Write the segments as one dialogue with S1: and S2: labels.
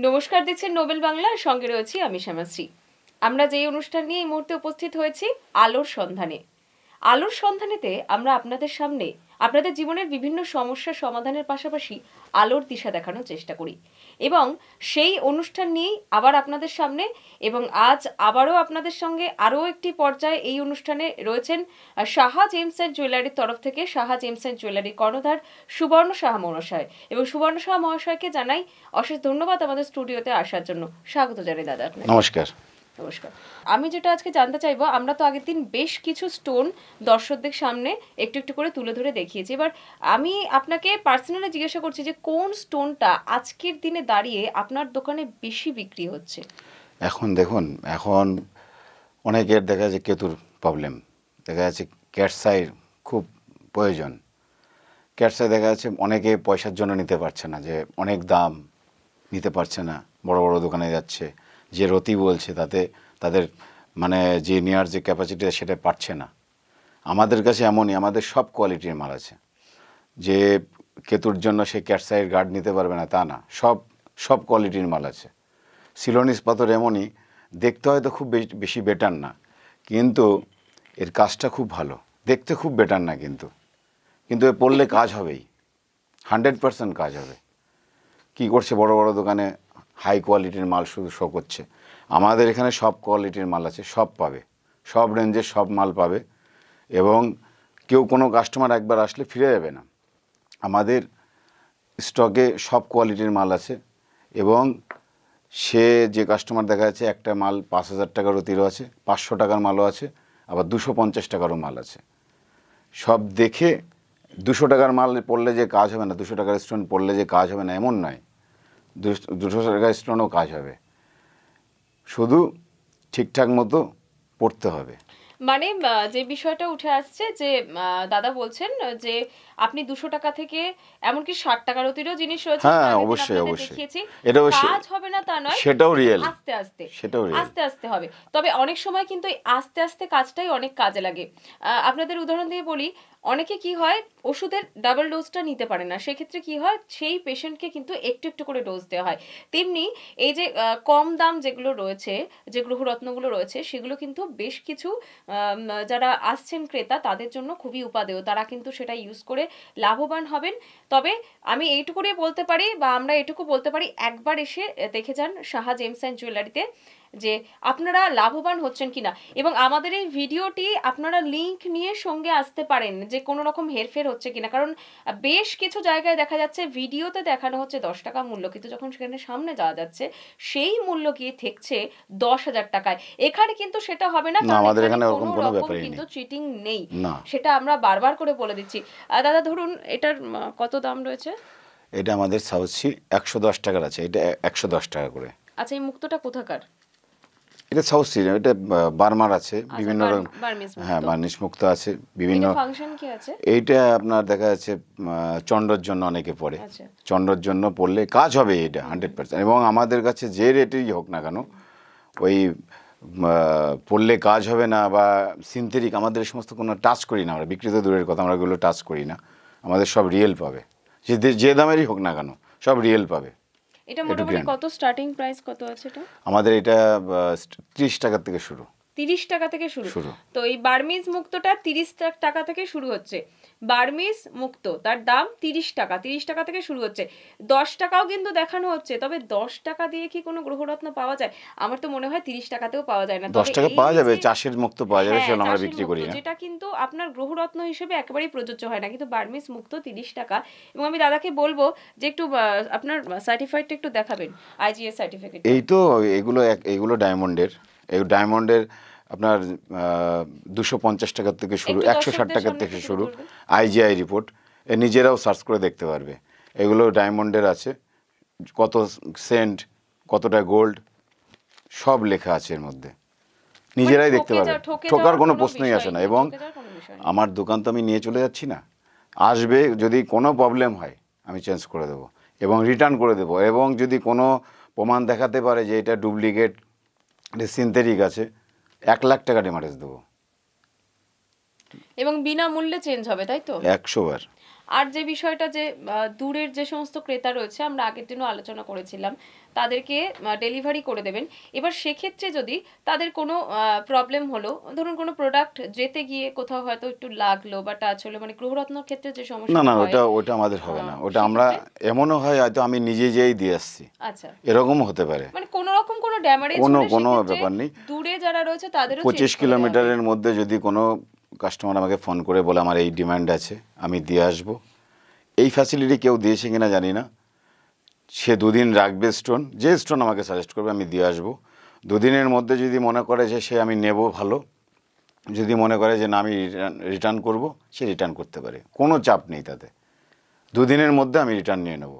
S1: নমস্কার দিচ্ছেন নোবেল বাংলা, সঙ্গে রয়েছি আমি শ্যামাশ্রী। আমরা যেই অনুষ্ঠান নিয়ে এই মুহূর্তে উপস্থিত হয়েছি, আলোর সন্ধানে। আলোর সন্ধানেতে আমরা আপনাদের সামনে আপনাদের জীবনের বিভিন্ন সমস্যার সমাধানের পাশাপাশি আলোর দিশা দেখানোর চেষ্টা করি, এবং সেই অনুষ্ঠান নিয়েই আবার আপনাদের সামনে। এবং আজ আবারও আপনাদের সঙ্গে আরও একটি পর্যায়ে এই অনুষ্ঠানে রয়েছেন সাহা জেমস অ্যান্ড জুয়েলারির তরফ থেকে সাহা জেমস অ্যান্ড জুয়েলারির কর্ণধার সুবর্ণ সাহা মহাশয়। এবং সুবর্ণ সাহা মহাশয়কে জানাই অশেষ ধন্যবাদ আমাদের স্টুডিওতে আসার জন্য। স্বাগত জানাই দাদা আপনাকে।
S2: নমস্কার।
S1: নমস্কার। আমি যেটা আজকে জানতে চাইবো, আমরা তো আগের দিন বেশ কিছু স্টোন দর্শকদের সামনে একটু একটু করে তুলে ধরে দেখিয়েছি। এবার আমি আপনাকে পার্সোনালি জিজ্ঞাসা করছি যে কোন স্টোনটা আজকের দিনে দাঁড়িয়ে আপনার দোকানে বেশি বিক্রি হচ্ছে?
S2: এখন দেখুন, এখন অনেকের দেখা যাচ্ছে কেতুর প্রবলেম, দেখা যাচ্ছে ক্যাটসাইর খুব প্রয়োজন। ক্যাটসাই দেখা যাচ্ছে অনেকে পয়সার জন্য নিতে পারছে না, যে অনেক দাম নিতে পারছে না, বড় বড় দোকানে যাচ্ছে, যে রতি বলছে তাতে তাদের মানে যে নেওয়ার যে ক্যাপাসিটি সেটা পারছে না। আমাদের কাছে এমনই, আমাদের সব কোয়ালিটির মাল আছে। যে কেতুর জন্য সে ক্যাটসাইয়ের গার্ড নিতে পারবে না তা না, সব সব কোয়ালিটির মাল আছে। সিলোনিস পাথর এমনই, দেখতে হয়তো খুব বেশি বেটার না, কিন্তু এর কাজটা খুব ভালো। দেখতে খুব বেটার না, কিন্তু কিন্তু এ পড়লে কাজ হবেই, 100% কাজ হবে। কি করছে বড় বড় দোকানে হাই কোয়ালিটির মাল শুধু শো করছে। আমাদের এখানে সব কোয়ালিটির মাল আছে, সব পাবে, সব রেঞ্জের সব মাল পাবে। এবং কেউ কোনো কাস্টমার একবার আসলে ফিরে যাবে না। আমাদের স্টকে সব কোয়ালিটির মাল আছে। এবং সে যে কাস্টমার দেখা যাচ্ছে একটা মাল 5,000 টাকারও তিরও আছে, 500 টাকার মালও আছে, আবার 250 টাকারও মাল আছে। সব দেখে 200 টাকার মাল পড়লে যে কাজ হবে না, 200 টাকার স্টোন পড়লে যে কাজ হবে না এমন নয়, 200 টাকার স্টোনও কাজ হবে, শুধু ঠিকঠাক মতো পড়তে হবে।
S1: মানে যে বিষয়টা উঠে আসছে যে দাদা বলছেন যে আপনি 200 টাকা থেকে এমনকি 60 টাকার অতিরও জিনিস রয়েছে,
S2: হ্যাঁ, অবশ্যই অবশ্যই,
S1: দেখিয়েছি।
S2: এটাও
S1: কাজ হবে না তা নয়,
S2: সেটাও রিয়েল,
S1: আস্তে আস্তে
S2: সেটাও রিয়েল।
S1: আস্তে আস্তে হবে। তবে অনেক সময় কিন্তু এই আস্তে আস্তে কাজটাই অনেক কাজে লাগে। আপনাদের উদাহরণ দিয়ে বলি, অনেকে কি হয় ওষুধের ডাবল ডোজটা নিতে পারে না, সেক্ষেত্রে কি হয় সেই পেশেন্টকে কিন্তু একটু একটু করে ডোজ দেওয়া হয়। তেমনি এই যে কম দাম যেগুলো রয়েছে, যে গ্রহরত্নগুলো রয়েছে, সেগুলো কিন্তু বেশ কিছু যারা আসছেন ক্রেতা তাদের জন্য খুবই উপাদেয়, তারা কিন্তু সেটা ইউজ করে লাভবান হবেন। তবে আমি এইটুকুই বলতে পারি, বা আমরা এটুকু বলতে পারি, একবার এসে দেখে যান সাহা জেমস অ্যান্ড জুয়েলারিতে যে আপনারা লাভবান হচ্ছেন কিনা। এবং আমাদের এই ভিডিওটি আপনারা লিংক নিয়ে সঙ্গে আসতে পারেন যে কোনো রকম হেরফের হচ্ছে কিনা, কারণ বেশ কিছু জায়গায় দেখা যাচ্ছে ভিডিওতে দেখানো হচ্ছে 10 টাকা মূল্য, কিন্তু যখন সেখানে সামনে যাওয়া যাচ্ছে সেই মূল্য গিয়ে ঠেকছে 10,000 টাকায়। এখানে কিন্তু সেটা হবে না,
S2: না,
S1: কারণ
S2: আমাদের
S1: এখানে
S2: এখানে ওরকম
S1: কোনো
S2: কোনো
S1: রকম
S2: ব্যাপারই
S1: কিন্তু
S2: নেই।
S1: চিটিং নেই,
S2: না,
S1: সেটা আমরা বারবার করে বলে দিচ্ছি। দাদা ধরুন এটার কত দাম রয়েছে?
S2: এটা আমাদের সাউথ সি 110 টাকার আছে, এটা 110 টাকা করে।
S1: আচ্ছা, এই মুক্তটা কোথাকার?
S2: এটা সাউথ সি, এটা বার্মার আছে
S1: আচ্ছা,
S2: বিভিন্ন রকম।
S1: বার্মিজ
S2: হ্যাঁ,
S1: মুক্তো।
S2: বার্নিশ মুক্ত আছে বিভিন্ন।
S1: এটা ফাংশন কি আছে?
S2: এইটা আপনার দেখা যাচ্ছে চন্দ্রর জন্য অনেকে পড়ে,
S1: আচ্ছা।
S2: চন্দ্রর জন্য পড়লে কাজ হবে এটা 100%। এবং আমাদের কাছে যে রেটেই হোক না কেন, ওই পড়লে কাজ হবে না বা সিনথেটিক, আমাদের এই সমস্ত কোনো টাচ করি না আমরা, বিক্রিত দূরের কথা, আমরা ওগুলো টাচ করি না। আমাদের সব রিয়েল পাবে, যে দামেরই হোক না কেন, সব রিয়েল পাবে।
S1: এটা
S2: একটু
S1: মোটামুটি
S2: গ্র্যান্ড।
S1: কত স্টার্টিং প্রাইস কত আছে এটা?
S2: আমাদের এটা 30 টাকার থেকে শুরু।
S1: 30 টাকা থেকে শুরু।
S2: শুরু
S1: তো এই বার্মিজ মুক্তটা 30 টাকা থেকে শুরু হচ্ছে। বার্মিজ মুক্ত তার দাম 30 টাকা, 30 টাকা থেকে শুরু হচ্ছে। 10 টাকাও কিন্তু দেখানো হচ্ছে, তবে 10 টাকা দিয়ে কি কোনো গ্রহরত্ন পাওয়া যায়? আমার তো মনে হয় 30 টাকাতেও পাওয়া যায় না।
S2: 10
S1: তবে
S2: টাকা
S1: এই
S2: পাওয়া যাবে,
S1: যে
S2: চাষের মুক্ত পাওয়া যাবে,
S1: হ্যাঁ,
S2: সেগুলো আমরা
S1: চাষের
S2: বিক্রি
S1: মুক্ত
S2: করি না।
S1: যেটা কিন্তু আপনার গ্রহরত্ন হিসেবে একেবারেই প্রযোজ্য হয় না, কিন্তু বার্মিজ মুক্ত 30 টাকা। এবং আমি দাদাকে বলবো যে একটু আপনার সার্টিফাইডটা একটু দেখাবেন, আইজিএস সার্টিফিকেট।
S2: এই তো, এগুলো এগুলো ডায়মন্ডের, এই ডায়মন্ডের আপনার 250 টাকার থেকে শুরু,
S1: একটু
S2: 160
S1: দর্শকদের
S2: টাকার
S1: সামনে
S2: থেকে
S1: একটু তুলে
S2: শুরু।
S1: ধরবেন।
S2: আইজিআই রিপোর্ট নিজেরাও সার্চ করে দেখতে পারবে। এগুলো ডায়মন্ডের আছে, কত সেন্ট, কতটা গোল্ড, সব লেখা আছে এর মধ্যে, নিজেরাই দেখতে পারবে। ঠকার কোনো প্রশ্নই আসে না। এবং আমার দোকান তো আমি নিয়ে চলে যাচ্ছি না, আসবে, যদি কোনো প্রবলেম হয় আমি চেঞ্জ করে দেবো এবং রিটার্ন করে দেবো। এবং যদি কোনো প্রমাণ দেখাতে পারে যে এটা ডুপ্লিকেট, এটা সিনথেটিক আছে, 1,00,000 টাকা ড্যামারেজ দেবো।
S1: এবং বিনামূল্যে চেঞ্জ হবে, তাই তো?
S2: 100 বার।
S1: আর যে বিষয়টা যে দূরের যে সমস্ত ক্রেতা রয়েছে, আমরা আগের দিনও আলোচনা করেছিলাম, তাদেরকে ডেলিভারি করে দেবেন। এবার সেক্ষেত্রে যদি তাদের কোনো প্রবলেম হলো, ধরুন কোনো প্রোডাক্ট যেতে গিয়ে কোথাও হয়তো একটু লাগলো বা টাচ হলো, মানে গ্রহরত্নর ক্ষেত্রে যে
S2: না
S1: সমস্যাটা
S2: না,
S1: হয়,
S2: ওটা আমাদের হবে না। ওটা আমরা
S1: সেক্ষেত্রে
S2: এমনও হয় হয়তো আমি নিজে যেয়েই দিয়ে আসছি,
S1: আচ্ছা,
S2: এরকমও হতে পারে।
S1: মানে কোনো রকম কোনো ড্যামারেজ
S2: কোনো
S1: হলে
S2: কোনো
S1: সেক্ষেত্রে
S2: ব্যাপার নেই।
S1: দূরে যারা রয়েছে তাদেরও চেঞ্জ
S2: 25
S1: করে দেওয়া হবে।
S2: কিলোমিটারের মধ্যে যদি কোনো কাস্টমার আমাকে ফোন করে বলে আমার এই ডিমান্ড আছে, আমি দিয়ে আসবো, এই ফ্যাসিলিটি কেউ দিয়েছে কিনা জানি না। সে 2 দিন রাখবে স্টোন, যে স্টোন আমাকে সাজেস্ট করবে আমি দিয়ে আসবো। 2 দিনের মধ্যে যদি মনে করে যে সে আমি নেব, ভালো। যদি মনে করে যে না আমি রিটার্ন করব, সে রিটার্ন করতে পারে, কোনো চাপ নেই তাতে। 2 দিনের মধ্যে আমি রিটার্ন নিয়ে নেব,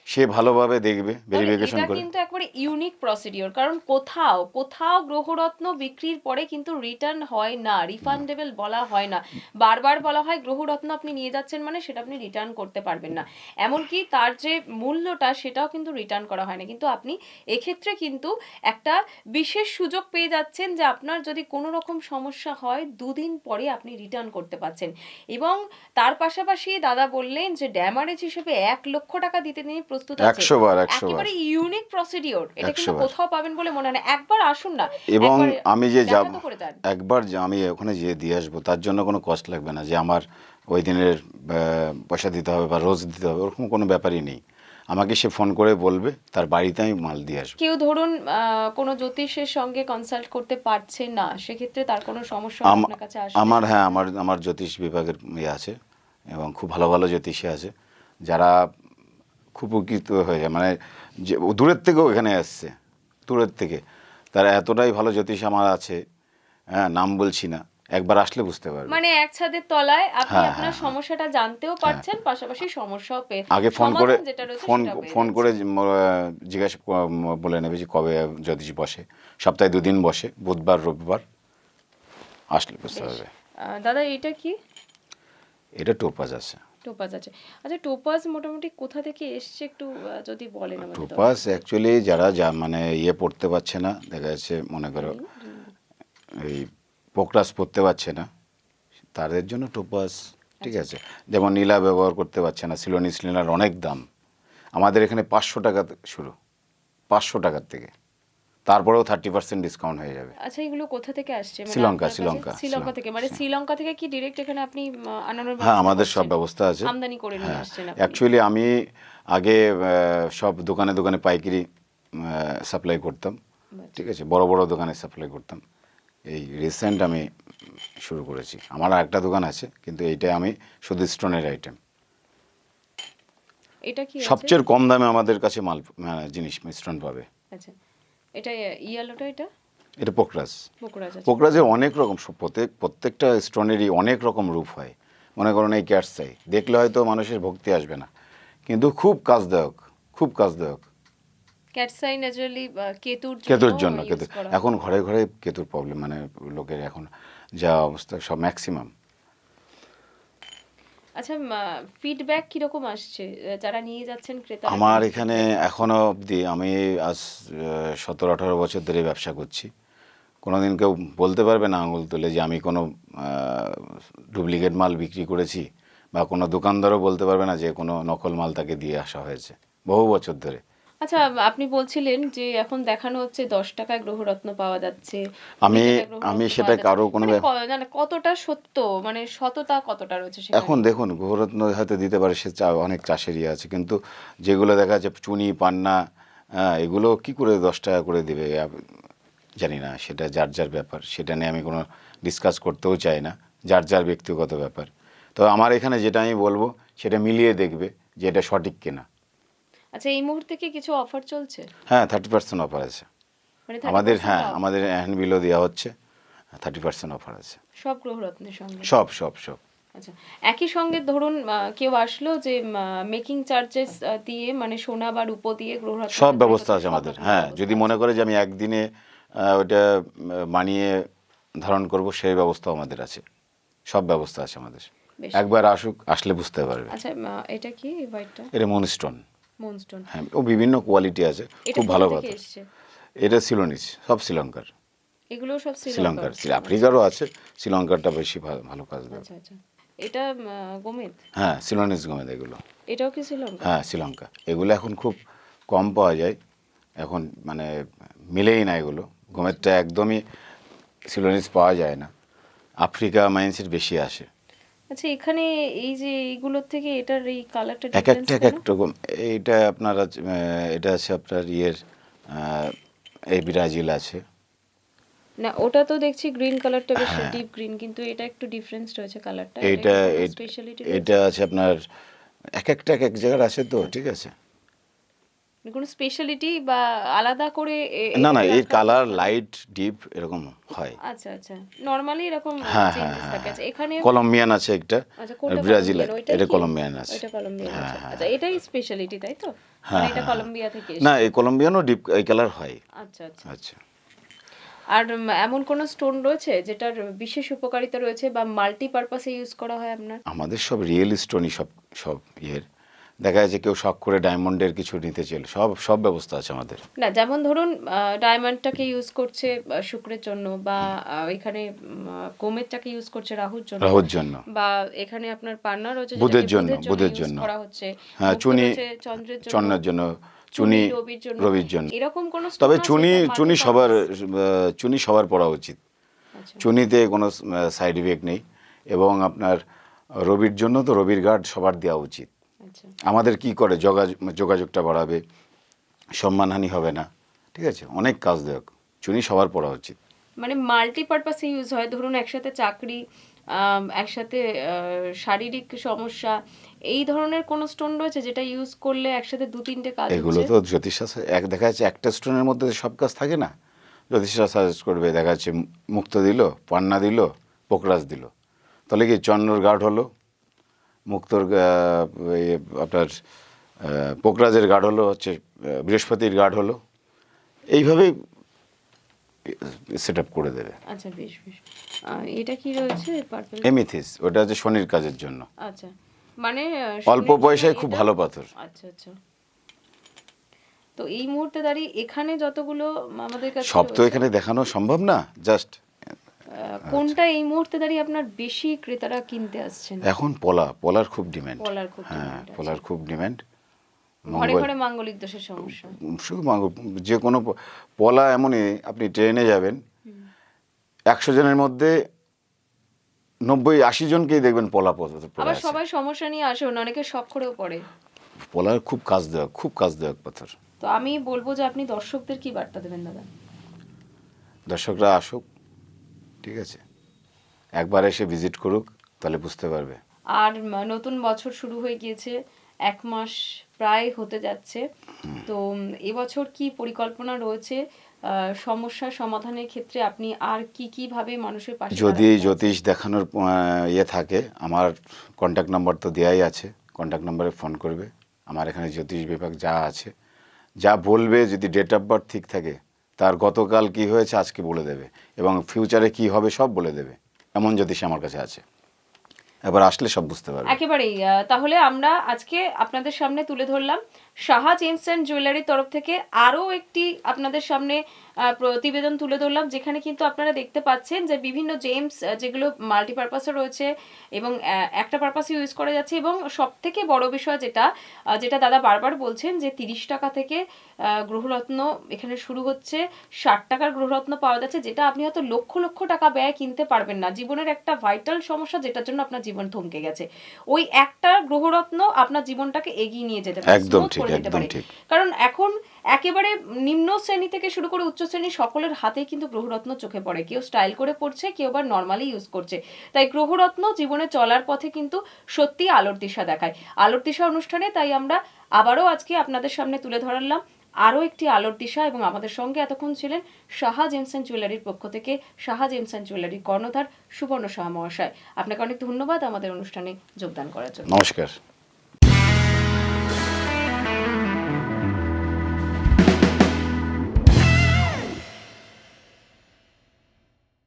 S2: সে ভালোভাবে দেখবে,
S1: তাহলে
S2: ভেরিফিকেশন
S1: এটা
S2: করে।
S1: কিন্তু একবারে ইউনিক প্রসিডিওর, কারণ কোথাও কোথাও গ্রহরত্ন বিক্রির পরে কিন্তু রিটার্ন হয় না, রিফান্ডেবল বলা হয় না। বারবার বলা হয় গ্রহরত্ন আপনি নিয়ে যাচ্ছেন মানে সেটা আপনি রিটার্ন করতে পারবেন না, এমনকি তার যে মূল্যটা সেটাও কিন্তু রিটার্ন করা হয় না। কিন্তু আপনি এক্ষেত্রে কিন্তু একটা বিশেষ সুযোগ পেয়ে যাচ্ছেন যে আপনার যদি কোনো রকম সমস্যা হয় 2 দিন পরে আপনি রিটার্ন করতে পারছেন। এবং তার পাশাপাশি দাদা বললেন যে ড্যামারেজ হিসেবে 1 লক্ষ টাকা দিতে তিনি প্রস্তুত আছে।
S2: 100 বার 100 বার
S1: একেবারে ইউনিক প্রসিডিওর, এটা
S2: 100
S1: কিন্তু
S2: বার।
S1: কোথাও পাবেন বলে মনে হয় না। একবার আসুন না,
S2: এবং
S1: একবার
S2: আমি যে যাব,
S1: দেখা তো করে যান।
S2: একবার যে আমি ওখানে যেয়ে দিয়ে আসবো, তার জন্য কোনো কস্ট লাগবে না যে আমার ওই দিনের পয়সা দিতে হবে বা রোজ দিতে হবে, ওরকম কোনো ব্যাপারই নেই। আমাকে সে ফোন করে বলবে, তার বাড়িতে আমি মাল দিয়ে আসবো।
S1: কেউ ধরুন কোনো জ্যোতিষের সঙ্গে কনসাল্ট করতে পারছে না, সেক্ষেত্রে তার কোনো সমস্যা হলে আপনার কাছে আসবে?
S2: আমার, হ্যাঁ, আমার জ্যোতিষ বিভাগের ইয়ে আছে, এবং খুব ভালো ভালো জ্যোতিষী আছে যারা খুব উপকৃত হয়ে যায়, মানে যে দূরের থেকেও এখানে আসছে, দূরের থেকে। তারা এতটাই ভালো জ্যোতিষ আমার আছে, হ্যাঁ, নাম বলছি না, একবার আসলে বুঝতে পারবে।
S1: মানে এক ছাদের তলায় আপনি
S2: হ্যাঁ,
S1: আপনার
S2: হ্যাঁ, হ্যাঁ,
S1: সমস্যাটা জানতেও পারছেন, পাশাপাশি সমস্যাও পেয়ে
S2: আগে ফোন করে,
S1: সমাধান যেটা রয়েছে
S2: ফোন
S1: সেটাও পেয়ে
S2: ফোন করে
S1: যাচ্ছেন।
S2: জিজ্ঞাসা বলে নেবে যে কবে জ্যোতিষ বসে। সপ্তাহে 2 দিন বসে, বুধবার রবিবার, আসলে বুঝতে
S1: বেশ।
S2: পারবে।
S1: দাদা এটা কি?
S2: এটা টোপাজ আছে।
S1: টোপাজ আছে। আচ্ছা, টোপাজ মোটামুটি কোথা থেকে এসছে একটু যদি বলেন আমাদের
S2: টোপাস
S1: দর্শকদের।
S2: অ্যাকচুয়ালি যারা মানে ইয়ে পড়তে পারছে না, দেখা যাচ্ছে মনে করো এই পোকরাস পড়তে পারছে না, তাদের জন্য টোপাস ঠিক আছে। যেমন নীলা ব্যবহার করতে পারছে না, সিলোনিস নীলার অনেক দাম। আমাদের এখানে 500 টাকা শুরু, 500 টাকার থেকে, তারপরেও 30% ডিসকাউন্ট হয়ে যাবে।
S1: আচ্ছা, এগুলো কোথা থেকে আসছে? মানে
S2: শ্রীলঙ্কা,
S1: আপনার কাছে
S2: শ্রীলঙ্কা,
S1: শ্রীলঙ্কা থেকে, মানে শ্রীলঙ্কা থেকে কি ডিরেক্ট এখানে আপনি আনানোর
S2: হ্যাঁ,
S1: ব্যবস্থা
S2: আমাদের সব
S1: করছেন?
S2: ব্যবস্থা আছে।
S1: আমদানি করে নিয়ে
S2: হ্যাঁ,
S1: আসছেন আপনি?
S2: অ্যাকচুয়ালি আমি আগে সব দোকানে দোকানে পাইকারি সাপ্লাই করতাম, ঠিক আছে, বড় বড় দোকানে সাপ্লাই করতাম। এই রিসেন্ট আমি শুরু করেছি, আমার আরেকটা দোকান আছে, কিন্তু এইটা আমি শুধু স্টোনের আইটেম।
S1: এটা কি আছে?
S2: সবচেয়ে কম দামে আমাদের কাছে মাল, জিনিস স্টোন পাবে।
S1: আচ্ছা, এটা ইয়ালোটা, এটা
S2: এটা পোকরাজ।
S1: বকুড়াচ আছে।
S2: পোকরাজের অনেক রকম, প্রত্যেকটা স্টোনেরই অনেক রকম রূপ হয়। মনে করুন এই ক্যাটসাই দেখলে হয়তো মানুষের ভক্তি আসবে না, কিন্তু খুব কাজদায়ক, খুব কাজদায়ক।
S1: ক্যাটসাই ন্যাচারালি কেতুর
S2: কেতুর জন্য,
S1: ইউজ
S2: কেতু
S1: করা
S2: এখন
S1: হয়।
S2: ঘরে ঘরে কেতুর প্রবলেম, মানে লোকের এখন যা অবস্থা, সব ম্যাক্সিমাম।
S1: আচ্ছা, ফিডব্যাক কিরকম আসছে যারা নিয়ে যাচ্ছেন ক্রেতারা?
S2: আমার
S1: কেমন
S2: এখানে
S1: feedback?
S2: এখনো অবধি, আমি আজ 17-18 বছর ধরে ব্যবসা করছি, কোনোদিন কেউ বলতে পারবে না আঙুল তুলে যে আমি কোনো ডুপ্লিকেট মাল বিক্রি করেছি, বা কোনো দোকানদারও বলতে পারবে না যে কোনো নকল মাল তাকে দিয়ে আসা হয়েছে, বহু বছর ধরে।
S1: আচ্ছা, আপনি বলছিলেন যে এখন দেখানো হচ্ছে 10 টাকায় গ্রহরত্ন পাওয়া যাচ্ছে,
S2: আমি
S1: 20 টাকায় গ্রহরত্ন
S2: আমি
S1: পাওয়া
S2: সেটা
S1: যাচ্ছে।
S2: কারো কোনো
S1: মানে না, না, কতটা সত্য, মানে সততা কতটা রয়েছে
S2: এখন
S1: সেখানে?
S2: দেখুন, গৃহরত্ন হয়তো দিতে পারে, সে অনেক চাষেরই আছে, কিন্তু যেগুলো দেখা যাচ্ছে চুনি পান্না, এগুলো কি করে 10 টাকা করে দিবে, জানি না, সেটা যার যার ব্যাপার, সেটা নিয়ে আমি কোনো ডিসকাস করতেও চাই না, যার যার ব্যক্তিগত ব্যাপার। তো আমার এখানে যেটা আমি বলবো সেটা মিলিয়ে দেখবে যে এটা সঠিক কিনা।
S1: আচ্ছা, এই মুহূর্তে কি কিছু অফার চলছে?
S2: হ্যাঁ, 30% অফার আছে
S1: মানে
S2: আমাদের,
S1: 30%
S2: হ্যাঁ,
S1: off?
S2: আমাদের হ্যান্ডবিলও দেওয়া হচ্ছে, 30% অফার আছে।
S1: সব গ্রহরত্নের সঙ্গে?
S2: সব সব সব।
S1: আচ্ছা, একই সঙ্গে ধরুন কেউ আসলো যে মেকিং চার্জেস দিয়ে, মানে সোনা বা রূপো দিয়ে গ্রহরত্ন
S2: সব
S1: তৈরি
S2: ব্যবস্থা
S1: করতে
S2: আছে
S1: সব
S2: আমাদের,
S1: রকমের
S2: হ্যাঁ,
S1: ব্যবস্থা
S2: যদি
S1: আছে।
S2: মনে করে যে আমি একদিনে ওটা বানিয়ে ধারণ করব, সেই ব্যবস্থাও আমাদের আছে, সব ব্যবস্থা আছে আমাদের।
S1: বেশ।
S2: একবার আসুক, আসলে বুঝতে পারবে।
S1: আচ্ছা, এটা কি এই হোয়াইটটা?
S2: এটা মুনস্টোন।
S1: মুনস্টোন।
S2: হ্যাঁ, ও বিভিন্ন কোয়ালিটি আছে,
S1: এটা
S2: খুব
S1: কোথা
S2: ভালো
S1: থেকে
S2: কথা।
S1: এসছে?
S2: এটা সিলোনিস, সব শ্রীলঙ্কার।
S1: এগুলো সব
S2: শ্রীলঙ্কার,
S1: শ্রীলঙ্কার?
S2: আফ্রিকারও আছে, শ্রীলঙ্কারটা বেশি ভালো কাজ দেবে।
S1: আচ্ছা, আচ্ছা। এটা গোমেদ,
S2: হ্যাঁ সিলোনিস গোমেদ এগুলো।
S1: এটাও কি শ্রীলঙ্কা?
S2: হ্যাঁ শ্রীলঙ্কা। এগুলো এখন খুব কম পাওয়া যায়, এখন মানে মিলেই না এগুলো। গোমেদটা একদমই সিলোনিস পাওয়া যায় না, আফ্রিকা মাইন্সের বেশি আসে।
S1: আচ্ছা, এখানে এই যে এইগুলোর থেকে এটার এই কালারটা
S2: এক
S1: ডিফারেন্স
S2: একটা এক
S1: কেন?
S2: এক রকম। এইটা আপনার এটা আছে আপনার ইয়ের এই ব্রাজিল আছে।
S1: না, ওটা তো দেখছি গ্রিন কালারটা বেশ
S2: হ্যাঁ
S1: ডিপ গ্রিন, কিন্তু এটা একটু ডিফারেন্স রয়েছে কালারটা। এটা
S2: এইটা
S1: কি কোনো
S2: এই-
S1: স্পেশালিটি
S2: এটা
S1: রয়েছে?
S2: আছে আপনার এক একটা এক এক জায়গার আছে তো, ঠিক আছে।
S1: কোনো স্পেশালিটি বা আলাদা করে
S2: না না,
S1: এটাকে
S2: এর
S1: রাখা
S2: কালার
S1: হয়?
S2: লাইট ডিপ এরকম হয়।
S1: আচ্ছা আচ্ছা, নরমালি এরকম
S2: হ্যাঁ হ্যাঁ
S1: চেঞ্জেস
S2: হ্যাঁ
S1: থাকে।
S2: হ্যাঁ।
S1: আচ্ছা, এখানে
S2: কলম্বিয়ান আছে একটা,
S1: আচ্ছা,
S2: আর
S1: কোনটা
S2: ব্রাজিল
S1: কলম্বিয়ান, ওইটাই
S2: এটা
S1: কি?
S2: কলম্বিয়ান আছে।
S1: ওইটা কলম্বিয়ান
S2: হ্যাঁ
S1: আছে।
S2: হ্যাঁ
S1: আচ্ছা, এটাই স্পেশালিটি তাই তো? মানে
S2: হ্যাঁ
S1: এটা
S2: হ্যাঁ।
S1: কলম্বিয়া থেকে
S2: না
S1: এসেছে।
S2: এই কলম্বিয়ানও ডিপ এই কালার হয়।
S1: আচ্ছা আচ্ছা।
S2: আচ্ছা।
S1: আর এমন কোন স্টোন রয়েছে যেটার বিশেষ উপকারিতা রয়েছে বা মাল্টিপারপাসে ইউজ করা হয় আপনার?
S2: আমাদের সব রিয়েল স্টোনই, সব সব ইয়ের। দেখা যাচ্ছে কেউ শখ করে ডায়মন্ডের কিছু নিতে চাইলে সব সব ব্যবস্থা আছে আমাদের।
S1: না, যেমন ধরুন ডায়মন্ডটাকে ইউজ করছে শুক্রের জন্য, বা এখানে গোমেদটাকে ইউজ করছে রাহুর জন্য,
S2: রাহুর জন্য,
S1: বা এখানে আপনার পান্না রয়েছে
S2: বুধের
S1: যেটাকে
S2: জন্য,
S1: বুধের জন্য
S2: বুধের
S1: ইউজ
S2: জন্য।
S1: করা হচ্ছে,
S2: হ্যাঁ
S1: মুক্তো
S2: চুনি
S1: রয়েছে চন্দ্রের জন্য,
S2: চন্দ্রের জন্য,
S1: চুনি
S2: চুনি
S1: রবির জন্য।
S2: রবির জন্য।
S1: এরকম কোন
S2: তবে
S1: স্টোন আছে
S2: চুনি
S1: এটা
S2: চুনি সবার
S1: multi-purpose?
S2: চুনি সবার পড়া উচিত।
S1: আচ্ছা
S2: চুনিতে কোনো সাইড ইফেক্ট নেই। এবং আপনার রবির জন্য তো রবির গার্ড সবার দেওয়া উচিত।
S1: আচ্ছা।
S2: আমাদের কি করে যোগাযোগটা বাড়াবে, সম্মানহানি হবে না, ঠিক আছে, অনেক কাজ দেয়। চুনি সবার পড়া উচিত।
S1: মানে মাল্টিপারপাসে ইউজ হয়, ধরুন একসাথে চাকরি, একসাথে শারীরিক সমস্যা, এই ধরনের কোন স্টোন রয়েছে যেটা ইউজ করলে একসাথে দু তিনটে কাজ
S2: এগুলো
S1: হচ্ছে?
S2: তো জ্যোতিষশাস্ত্রে দেখা যাচ্ছে একটা স্টোনের মধ্যে সব কাজ থাকে না। জ্যোতিষশাস্ত্র সাজেস্ট করবে, দেখা যাচ্ছে মুক্তো দিল, পান্না দিল, পোকরাজ দিল, তাহলে কি চন্দ্রর গার্ড হলো, মুক্তোর আপনার পোকরাজের গার্ড হলো, হচ্ছে বৃহস্পতির গার্ড হলো, এইভাবেই সেট আপ করে দেবে।
S1: আচ্ছা, বেশ বেশ। এটা কি রয়েছে পার্পল?
S2: এমিথিস, ওটা হচ্ছে শনির কাজের জন্য।
S1: আচ্ছা, মানে
S2: অল্প
S1: শনির জন্য
S2: পয়সায় খুব
S1: এটা?
S2: ভালো পাথর।
S1: আচ্ছা আচ্ছা। তো এই মুহূর্তে দাঁড়িয়ে এখানে যতগুলো আমাদের কাছে
S2: সব তো
S1: রয়েছে,
S2: এখানে দেখানো সম্ভব না, জাস্ট
S1: কোনটা এই মুহূর্তে দাঁড়িয়ে আপনার বেশি ক্রেতারা কিনতে আসছেন?
S2: এখন পলার খুব ডিমান্ড।
S1: পলার খুব
S2: হ্যাঁ
S1: ডিমান্ড আছে।
S2: পলার খুব ডিমান্ড।
S1: ঘরে
S2: মঙ্গল
S1: ঘরে মাঙ্গলিক দোষের সমস্যা।
S2: শুধু যে কোনো পলা এমনই, আপনি ট্রেনে যাবেন 100 জনের মধ্যে 90-80 জনকেই দেখবেন পলা পরে
S1: আবার
S2: আছে।
S1: সবাই সমস্যা নিয়ে আসে, অনেকে শখ করেও পড়ে।
S2: পলার খুব কাজ দেওয়া পাথর।
S1: তো আমি বলবো যে আপনি দর্শকদের কি বার্তা দেবেন দাদা?
S2: দর্শকরা আসুক, ঠিক আছে, একবার এসে ভিজিট করুক, তাহলে বুঝতে পারবে।
S1: আর নতুন বছর শুরু হয়ে গিয়েছে, 1 মাস প্রায় হতে যাচ্ছে। তো এবছর কি পরিকল্পনা রয়েছে সমস্যা সমাধানের ক্ষেত্রে? আপনি আর কি কি ভাবে মানুষের পাশে
S2: যদি
S1: দাঁড়াতে চাচ্ছেন?
S2: জ্যোতিষ দেখানোর ইয়ে থাকে, আমার কন্ট্যাক্ট নাম্বার তো দেওয়াই আছে, কন্ট্যাক্ট নাম্বারে ফোন করবে। আমার এখানে জ্যোতিষ বিভাগ যা আছে, যা বলবে, যদি ডেট অফ বার্থ ঠিক থাকে, তার গতকাল কি হয়েছে আজকে বলে দেবে, এবং ফিউচারে কি হবে সব বলে দেবে। এমন জ্যোতিষ আমার কাছে আছে, এবার আসলে সব বুঝতে পারবে।
S1: একেবারেই। তাহলে আমরা আজকে আপনাদের সামনে তুলে ধরলাম সাহা জেমস অ্যান্ড জুয়েলারির তরফ থেকে আরও একটি আপনাদের সামনে প্রতিবেদন তুলে ধরলাম, যেখানে কিন্তু আপনারা দেখতে পাচ্ছেন যে বিভিন্ন জেমস যেগুলো মাল্টিপারপাসে রয়েছে এবং একটা পারপাসে ইউজ করা যাচ্ছে। এবং সব থেকে বড় বিষয় যেটা দাদা বারবার বলছেন, যে 30 টাকা থেকে গ্রহরত্ন এখানে শুরু হচ্ছে, 60 টাকার গ্রহরত্ন পাওয়া যাচ্ছে, যেটা আপনি হয়তো লক্ষ লক্ষ টাকা ব্যয় কিনতে পারবেন না। জীবনের একটা ভাইটাল সমস্যা যেটার জন্য আপনার জীবন থমকে গেছে, ওই একটা গ্রহরত্ন আপনার জীবনটাকে এগিয়ে নিয়ে যেতে পারে,
S2: একদম
S1: smooth
S2: ঠিক,
S1: করে দিতে
S2: একদম
S1: পারে।
S2: ঠিক।
S1: কারণ এখন একেবারে নিম্ন শ্রেণী থেকে শুরু করে উচ্চ শ্রেণী সকলের হাতে কিন্তু গ্রহরত্ন চোখে পড়ে, কেউ স্টাইল করে পড়ছে, কেউ আবার নর্মালি ইউজ করছে। তাই গ্রহরত্ন জীবনে চলার পথে কিন্তু সত্যি আলোর দিশা দেখায়। আলোর দিশা অনুষ্ঠানে তাই আমরা আবারও আজকে আপনাদের সামনে তুলে ধরালাম আরও একটি আলোর দিশা। এবং আমাদের সঙ্গে এতক্ষণ ছিলেন সাহা জেমস অ্যান্ড জুয়েলারির পক্ষ থেকে সাহা জেমস অ্যান্ড জুয়েলারির কর্ণধার সুবর্ণ সাহা মহাশয়। আপনাকে অনেক ধন্যবাদ আমাদের অনুষ্ঠানে যোগদান করার জন্য।
S2: নমস্কার।